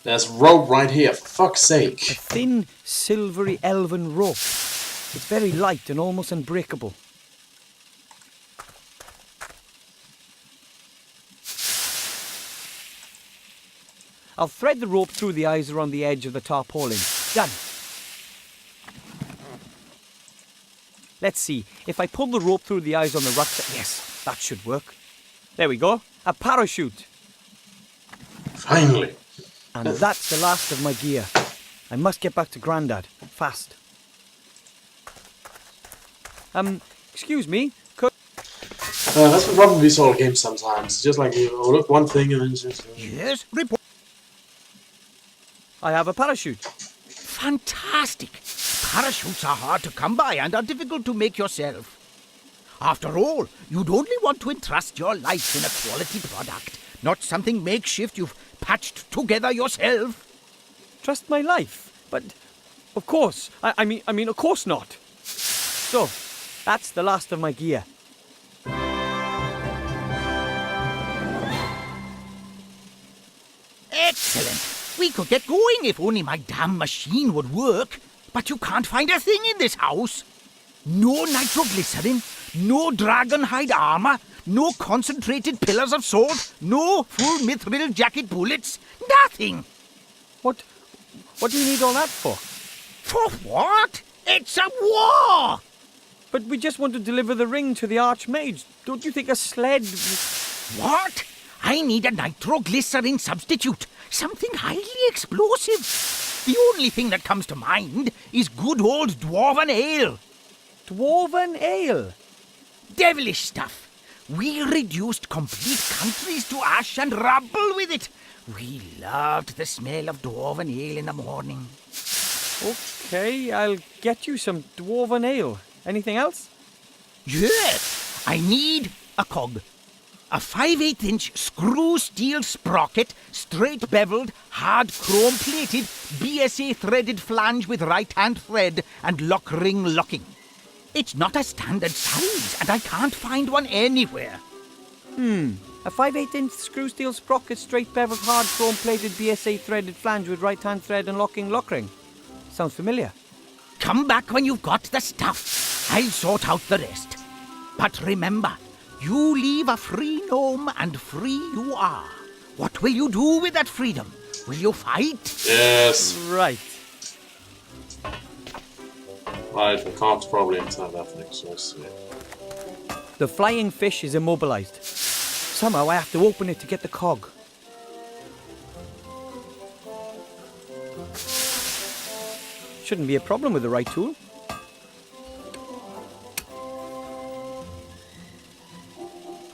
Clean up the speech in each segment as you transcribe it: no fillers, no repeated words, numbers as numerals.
There's rope right here, for fuck's A sake. thin, silvery elven rope. It's very light and almost unbreakable. I'll thread the rope through the eyes around the edge of the tarpaulin. Done. Let's see. If I pull the rope through the eyes on the rucksack... Yes, that should work. There we go. A parachute. Finally. And that's the last of my gear. I must get back to Grandad. Fast. Excuse me? That's the problem with these sort of games sometimes. It's just like you overlook one thing and then it's just... Yes, report. I have a parachute. Fantastic. Parachutes are hard to come by and are difficult to make yourself. After all, you'd only want to entrust your life in a quality product, not something makeshift you've patched together yourself. Trust my life? But, of course. I mean, of course not. So, that's the last of my gear. Excellent. We could get going if only my damn machine would work. But you can't find a thing in this house. No nitroglycerin, no dragonhide armor, no concentrated pillars of salt, no full mithril jacket bullets, nothing. What do you need all that for? For what? It's a war! But we just want to deliver the ring to the Archmage. Don't you think a sled... What? I need a nitroglycerin substitute. Something highly explosive. The only thing that comes to mind is good old dwarven ale. Dwarven ale? Devilish stuff. We reduced complete countries to ash and rubble with it. We loved the smell of dwarven ale in the morning. Okay, I'll get you some dwarven ale. Anything else? Yes, I need a cog. A 5/8-inch screw steel sprocket, straight beveled, hard chrome plated, BSA threaded flange with right-hand thread and lock ring locking. It's not a standard size, and I can't find one anywhere. A 5/8-inch screw steel sprocket, straight beveled, hard chrome plated, BSA threaded flange with right-hand thread and locking lock ring. Sounds familiar. Come back when you've got the stuff. I'll sort out the rest. But remember, you leave a free gnome and free you are. What will you do with that freedom? Will you fight? Yes. Right. Right, the cart's probably inside that thing, so let's see. The flying fish is immobilized. Somehow I have to open it to get the cog. Shouldn't be a problem with the right tool.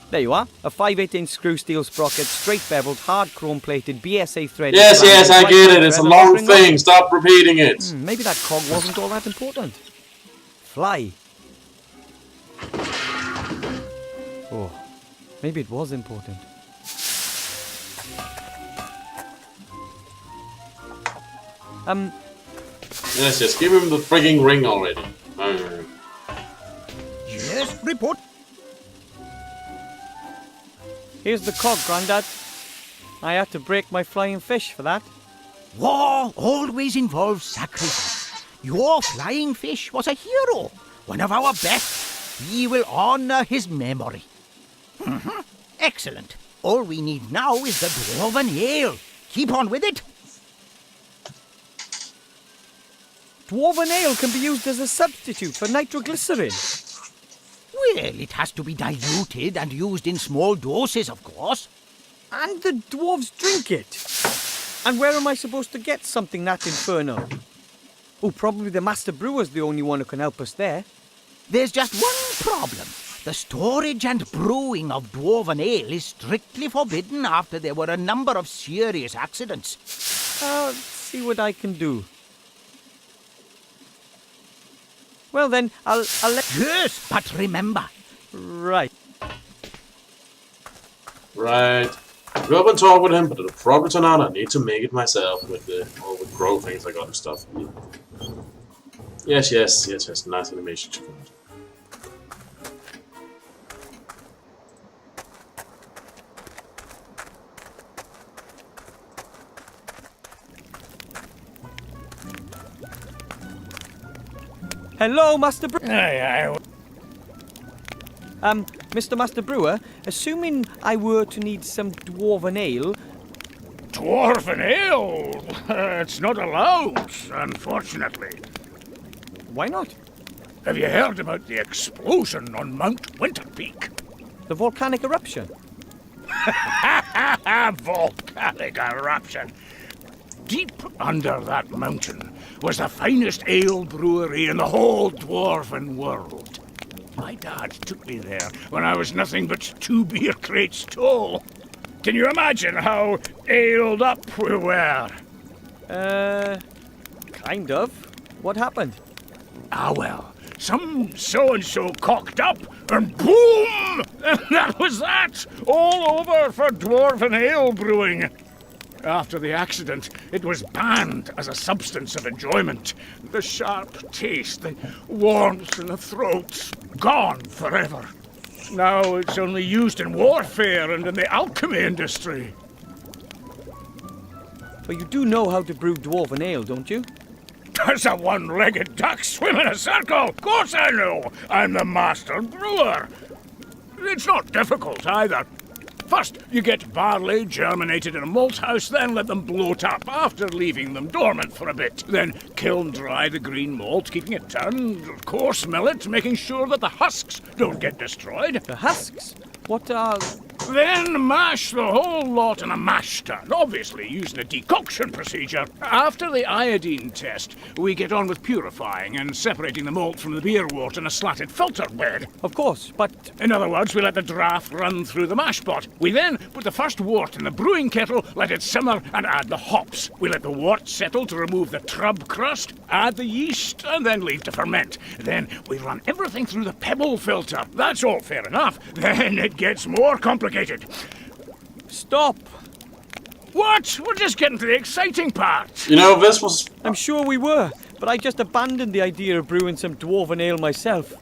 There you are. A 5/8-inch screw steel sprocket, straight beveled, hard chrome plated, BSA threaded. Yes, yes, I get it. It's a long thing. Stop repeating it. Maybe that cog wasn't all that important. Fly. Oh, maybe it was important. Yes, yes, give him the frigging ring already. Yes, report. Here's the cog, Grandad. I had to break my flying fish for that. War always involves sacrifice. Your flying fish was a hero, one of our best. We will honor his memory. Excellent. All we need now is the dwarven ale. Keep on with it. Dwarven ale can be used as a substitute for nitroglycerin. Well, it has to be diluted and used in small doses, of course. And the dwarves drink it. And where am I supposed to get something that infernal? Oh, probably the master brewer's the only one who can help us there. There's just one problem. The storage and brewing of dwarven ale is strictly forbidden after there were a number of serious accidents. I'll see what I can do. Well then, I'll let... Yes, but remember. Right. Right. Go up and talk with him, but it'll probably turn out I need to make it myself with all the grow things I got and stuff. Yes, yes, yes, yes. Nice animation. Hello, Master Brewer. Aye, aye. Mr. Master Brewer, assuming I were to need some dwarven ale, Dwarven ale? It's not allowed, unfortunately. why not? Have you heard about the explosion on Mount Winterpeak? The volcanic eruption. Volcanic eruption. Deep under that mountain was the finest ale brewery in the whole dwarven world. My dad took me there when I was nothing but 2 beer crates tall. Can you imagine how aled up we were? Kind of. What happened? Ah, well, some so-and-so cocked up, and boom! And that was that! All over for dwarven ale brewing. After the accident, it was banned as a substance of enjoyment. The sharp taste, the warmth in the throat, gone forever. Now it's only used in warfare and in the alchemy industry. But you do know how to brew dwarven ale, don't you? Does a one-legged duck swim in a circle? Of course I know. I'm the master brewer. It's not difficult either. First, you get barley germinated in a malt house, then let them bloat up after leaving them dormant for a bit. Then kiln dry the green malt, keeping it turned, coarse mill it, making sure that the husks don't get destroyed. The husks? What are... Then mash the whole lot in a mash tun, obviously using a decoction procedure. After the iodine test, we get on with purifying and separating the malt from the beer wort in a slatted filter bed. Of course, but... In other words, we let the draft run through the mash pot. We then put the first wort in the brewing kettle, let it simmer, and add the hops. We let the wort settle to remove the trub crust, add the yeast, and then leave to ferment. Then we run everything through the pebble filter. That's all fair enough. Then it gets more complicated. Stop! What? We're just getting to the exciting part. You know, this was... I'm sure we were, but I just abandoned the idea of brewing some dwarven ale myself.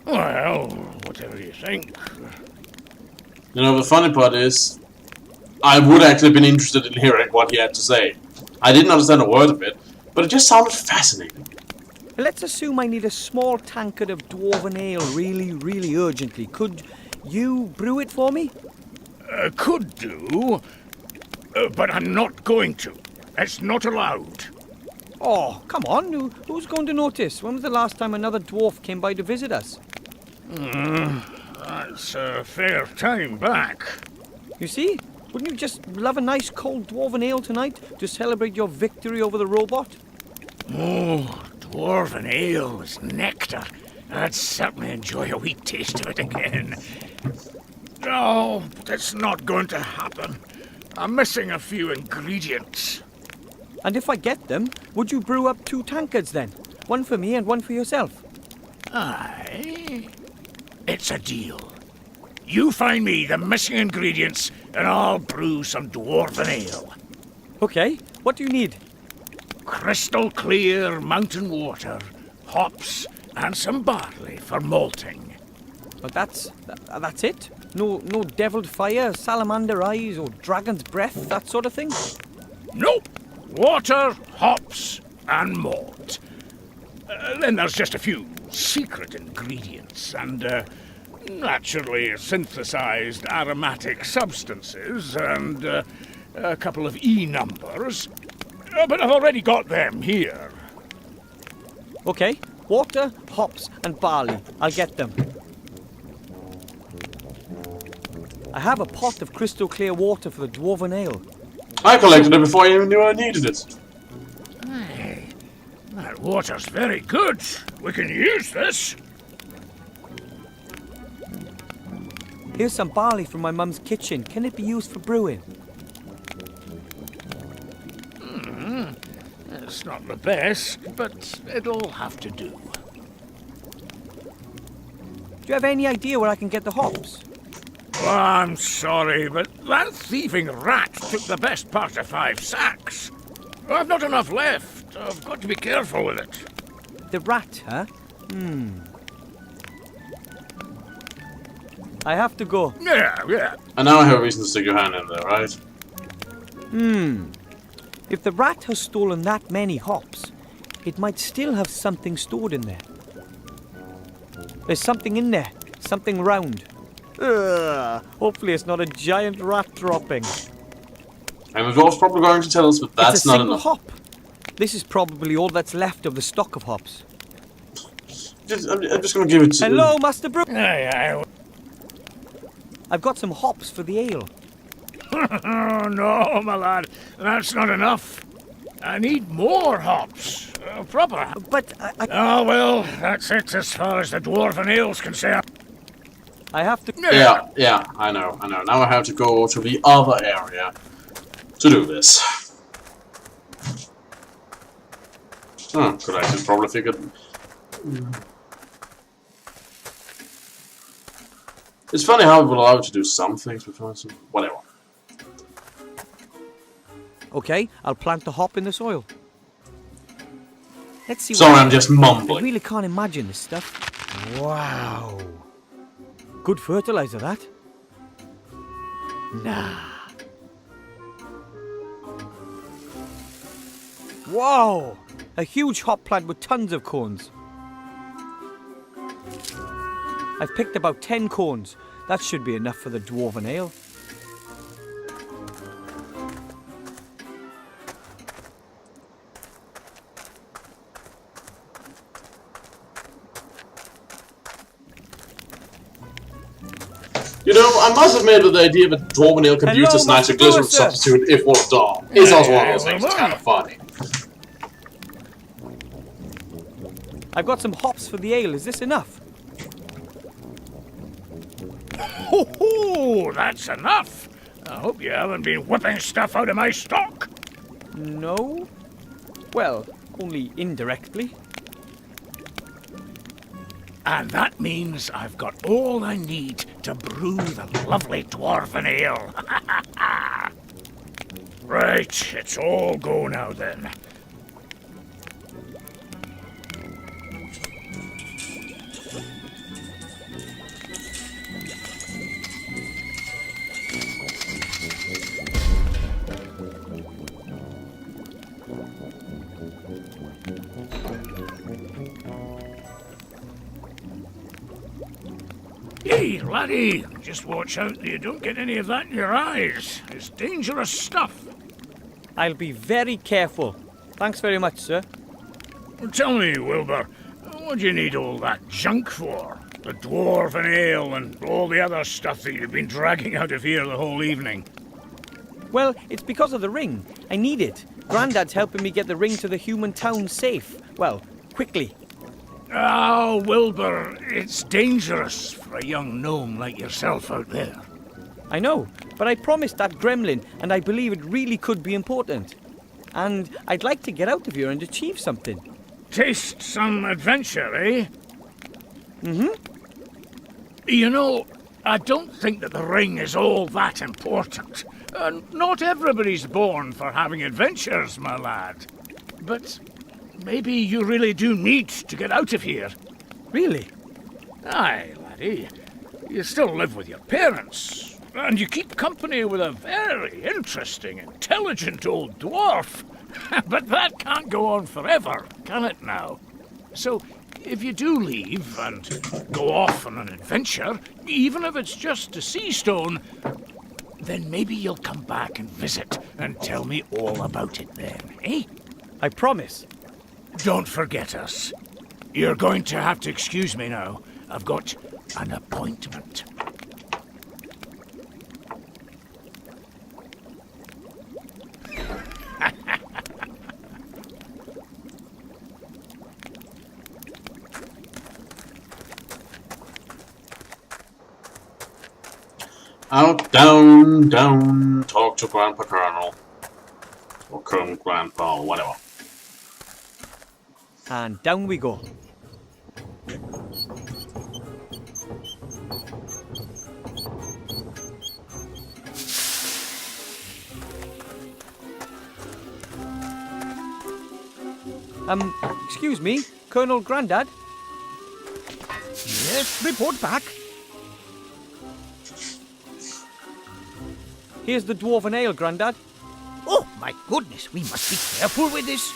Well, whatever you think. You know, the funny part is, I would actually have been interested in hearing what he had to say. I didn't understand a word of it, but it just sounded fascinating. Let's assume I need a small tankard of dwarven ale really, really urgently. Could you brew it for me? Could do, but I'm not going to. It's not allowed. Oh, come on. Who's going to notice? When was the last time another dwarf came by to visit us? That's a fair time back. You see? Wouldn't you just love a nice cold dwarven ale tonight to celebrate your victory over the robot? Oh, dwarven ale is nectar. I'd certainly enjoy a wee taste of it again. No, but it's not going to happen. I'm missing a few ingredients. And if I get them, would you brew up 2 tankards then? One for me and one for yourself. Aye. It's a deal. You find me the missing ingredients, and I'll brew some dwarven ale. Okay, what do you need? Crystal clear mountain water, hops, and some barley for malting. But that's it? No deviled fire, salamander eyes, or dragon's breath, that sort of thing? Nope. Water, hops, and malt. Then there's just a few secret ingredients and, naturally synthesized aromatic substances and a couple of E numbers. But I've already got them here. Okay, water, hops, and barley. I'll get them. I have a pot of crystal clear water for the dwarven ale. I collected it before I even knew I needed it. Hey, that water's very good. We can use this. Here's some barley from my mum's kitchen. Can it be used for brewing? It's not the best, but it'll have to do. Do you have any idea where I can get the hops? Oh, I'm sorry, but that thieving rat took the best part of 5 sacks. I've not enough left. I've got to be careful with it. The rat, huh? I have to go. Yeah. And now I have a reason to stick your hand in there, right? If the rat has stolen that many hops, it might still have something stored in there. There's something in there. Something round. Ugh, hopefully it's not a giant rat dropping. And the dwarf's probably going to tell us that that's it's a not single enough. hop. This is probably all that's left of the stock of hops. I'm just going to give it to... Hello, Master Brew. Aye, I've got some hops for the ale. Oh, no, my lad. That's not enough. I need more hops. Proper. But Oh, well, that's it as far as the dwarven ale's concerned. I have to... Yeah, I know. Now I have to go to the other area to do this. Could I just probably figure... It's funny how it will allow you to do some things, but whatever. Okay, I'll plant the hop in the soil. Let's see. Sorry, I'm just I mumbling. really can't imagine this stuff. Wow. Good fertilizer, that. Nah. Whoa! A huge hop plant with tons of cones. I've picked about 10 cones. That should be enough for the dwarven ale. You know, I must admit that the idea that dwarven ale can be used Hello, as a Master nitroglycerin Brewer, sir. substitute if watered down is also one of those things that's kind of funny. I've got some hops for the ale. Is this enough? Ho ho! That's enough. I hope you haven't been whipping stuff out of my stock. No. Well, only indirectly. And that means I've got all I need to brew the lovely dwarven ale. Right, it's all go now then. Hey, laddie, just watch out that you don't get any of that in your eyes. It's dangerous stuff. I'll be very careful. Thanks very much, sir. Tell me, Wilbur, what do you need all that junk for? The dwarven ale and all the other stuff that you've been dragging out of here the whole evening. Well, it's because of the ring. I need it. Grandad's helping me get the ring to the human town safe. Well, quickly. Oh, Wilbur, it's dangerous for a young gnome like yourself out there. I know, but I promised that gremlin, and I believe it really could be important. And I'd like to get out of here and achieve something. Taste some adventure, eh? Mm-hmm. You know, I don't think that the ring is all that important. Not everybody's born for having adventures, my lad. But maybe you really do need to get out of here. Really? Aye, laddie. You still live with your parents, and you keep company with a very interesting, intelligent old dwarf. But that can't go on forever, can it now? So, if you do leave and go off on an adventure, even if it's just to Seastone, then maybe you'll come back and visit and tell me all about it then, eh? I promise. Don't forget us. You're going to have to excuse me now. I've got an appointment. Out, down, down, talk to Grandpa Colonel. Or Colonel Grandpa, or whatever. And down we go. Excuse me, Colonel Grandad? Yes, report back. Here's the dwarven ale, Grandad. Oh, my goodness, we must be careful with this.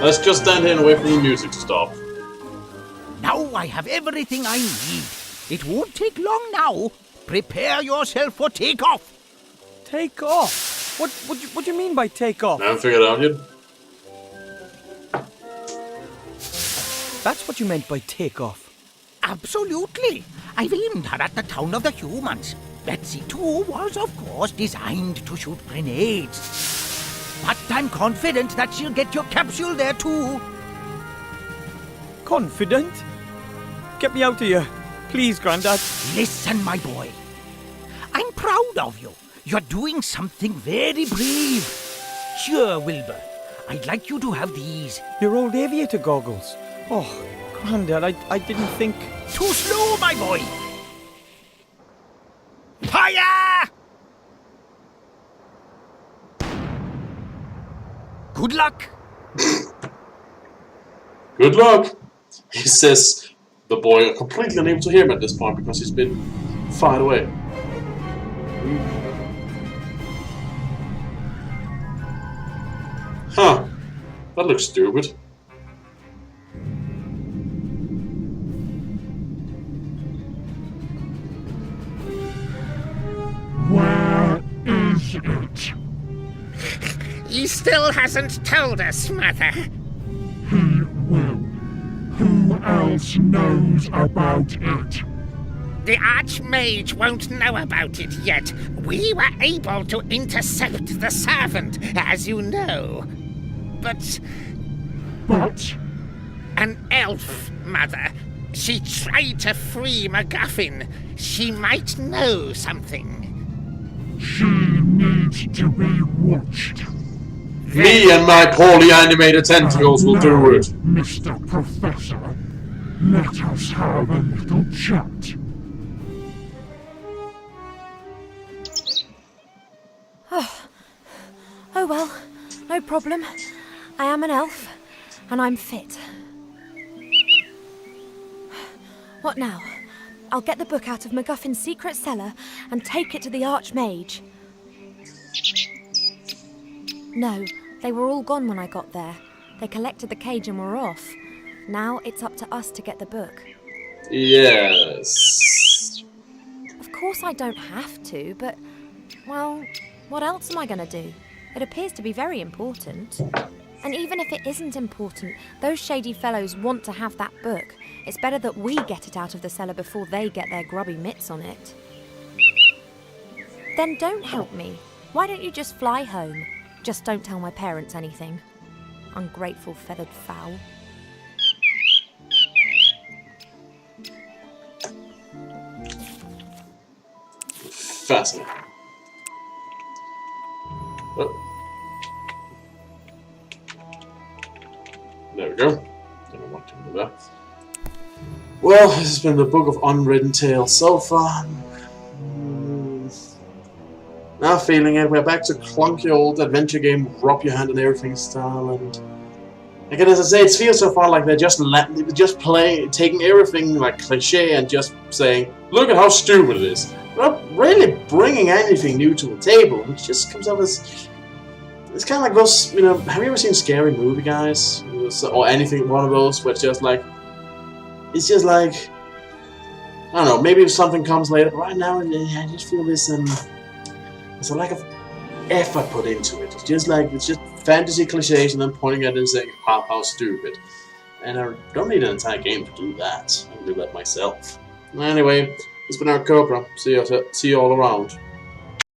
Let's just stand here and wait for the music to stop. Now I have everything I need. It won't take long now. Prepare yourself for takeoff. Take off? What do you mean by take off? I haven't figured it out yet. That's what you meant by take off. Absolutely. I've aimed her at the town of the humans. Betsy, too, was, of course, designed to shoot grenades. But I'm confident that she'll get your capsule there, too. Confident? Get me out of here. Please, Grandad. Listen, my boy. I'm proud of you. You're doing something very brave. Sure, Wilbur. I'd like you to have these. Your old aviator goggles. Oh, Grandad, I didn't think... Too slow, my boy. Fire! Good luck. Good luck, he says. The boy completely unable to hear him at this point because he's been fired away. Huh. That looks stupid. Where is it? He still hasn't told us, Mother. He will. Who else knows about it? The Archmage won't know about it yet. We were able to intercept the servant, as you know. But an elf, Mother. She tried to free MacGuffin. She might know something. She needs to be watched. Me and my poorly animated tentacles will do it. Mr. Professor, let us have a little chat. Oh well, no problem. I am an elf, and I'm fit. What now? I'll get the book out of MacGuffin's secret cellar and take it to the Archmage. No, they were all gone when I got there. They collected the cage and were off. Now it's up to us to get the book. Yes. Of course I don't have to, but, well, what else am I going to do? It appears to be very important. And even if it isn't important, those shady fellows want to have that book. It's better that we get it out of the cellar before they get their grubby mitts on it. Then don't help me. Why don't you just fly home? Just don't tell my parents anything. Ungrateful feathered fowl. Fascinating. Oh. There we go. Don't know what to do there. Well, this has been the Book of Unwritten Tales so far. Now feeling it, we're back to clunky old adventure game, rub your hand in everything style, and again, as I say, it feels so far like they're just taking everything like cliche and just saying, look at how stupid it is. Not really bringing anything new to the table. It just comes up as, it's kind of like those, you know, have you ever seen Scary Movie, guys? Or anything, one of those, where it's just like, I don't know, maybe if something comes later, but right now I just feel this, there's a lack of effort put into it. It's just fantasy cliches and then pointing at it and saying, how stupid. And I don't need an entire game to do that. I can do that myself. Anyway, it's been our Cobra. See you all around.